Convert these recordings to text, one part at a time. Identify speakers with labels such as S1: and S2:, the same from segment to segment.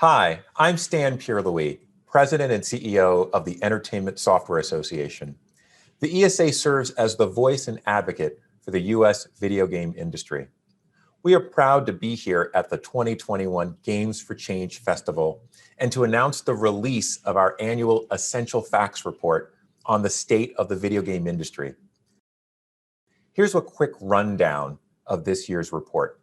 S1: Hi, I'm Stan Pierre-Louis, President and CEO of the Entertainment Software Association. The ESA serves as the voice and advocate for the U.S. video game industry. We are proud to be here at the 2021 Games for Change Festival and to announce the release of our annual Essential Facts Report on the state of the video game industry. Here's a quick rundown of this year's report.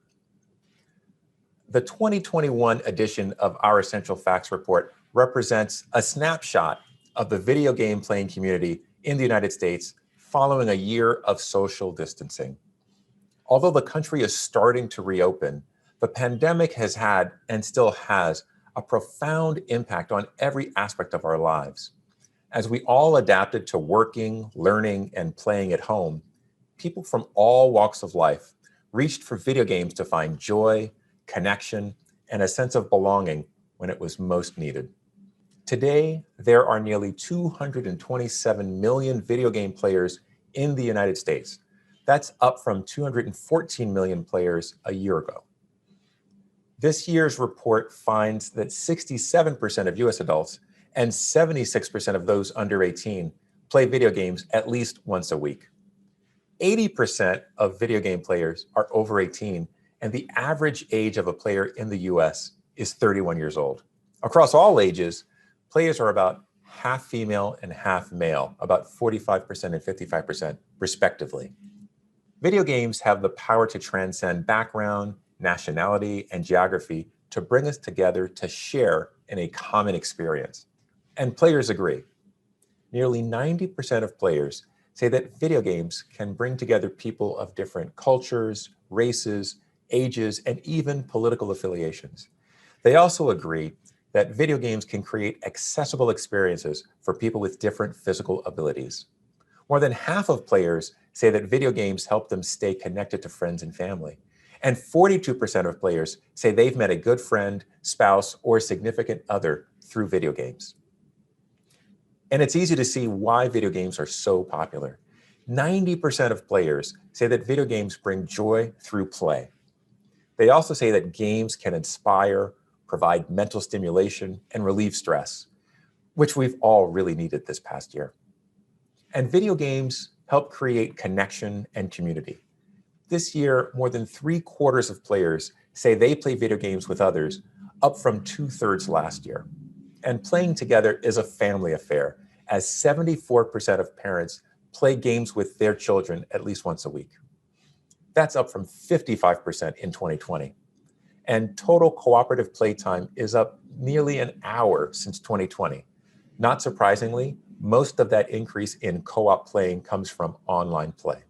S1: The 2021 edition of our Essential Facts Report represents a snapshot of the video game playing community in the United States following a year of social distancing. Although the country is starting to reopen, the pandemic has had and still has a profound impact on every aspect of our lives. As we all adapted to working, learning, and playing at home, people from all walks of life reached for video games to find joy, connection, and a sense of belonging when it was most needed. Today, there are nearly 227 million video game players in the United States. That's up from 214 million players a year ago. This year's report finds that 67% of US adults and 76% of those under 18 play video games at least once a week. 80% of video game players are over 18, and the average age of a player in the US is 31 years old. Across all ages, players are about half female and half male, about 45% and 55% respectively. Video games have the power to transcend background, nationality, and geography to bring us together to share in a common experience. And players agree. Nearly 90% of players say that video games can bring together people of different cultures, races, ages, and even political affiliations. They also agree that video games can create accessible experiences for people with different physical abilities. More than half of players say that video games help them stay connected to friends and family. And 42% of players say they've met a good friend, spouse, or significant other through video games. And it's easy to see why video games are so popular. 90% of players say that video games bring joy through play. They also say that games can inspire, provide mental stimulation, and relieve stress, which we've all really needed this past year. And video games help create connection and community. This year, more than 3/4 of players say they play video games with others, up from 2/3 last year. And playing together is a family affair, as 74% of parents play games with their children at least once a week. That's up from 55% in 2020. And total cooperative playtime is up nearly an hour since 2020. Not surprisingly, most of that increase in co-op playing comes from online play.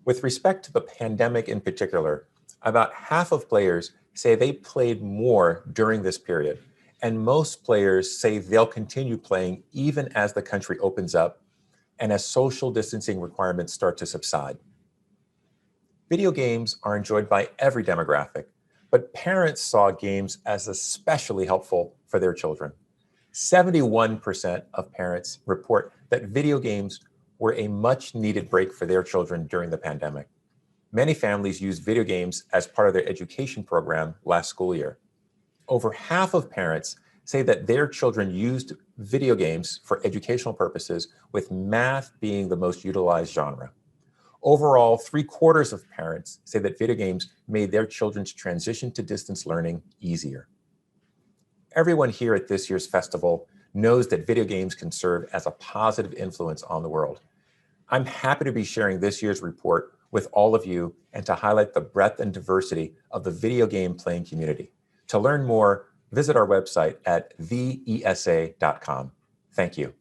S1: With respect to the pandemic in particular, about half of players say they played more during this period, and most players say they'll continue playing even as the country opens up and as social distancing requirements start to subside. Video games are enjoyed by every demographic, but parents saw games as especially helpful for their children. 71% of parents report that video games were a much-needed break for their children during the pandemic. Many families used video games as part of their education program last school year. Over half of parents say that their children used video games for educational purposes, with math being the most utilized genre. Overall, 3/4 of parents say that video games made their children's transition to distance learning easier. Everyone here at this year's festival knows that video games can serve as a positive influence on the world. I'm happy to be sharing this year's report with all of you and to highlight the breadth and diversity of the video game playing community. To learn more, visit our website at theesa.com. Thank you.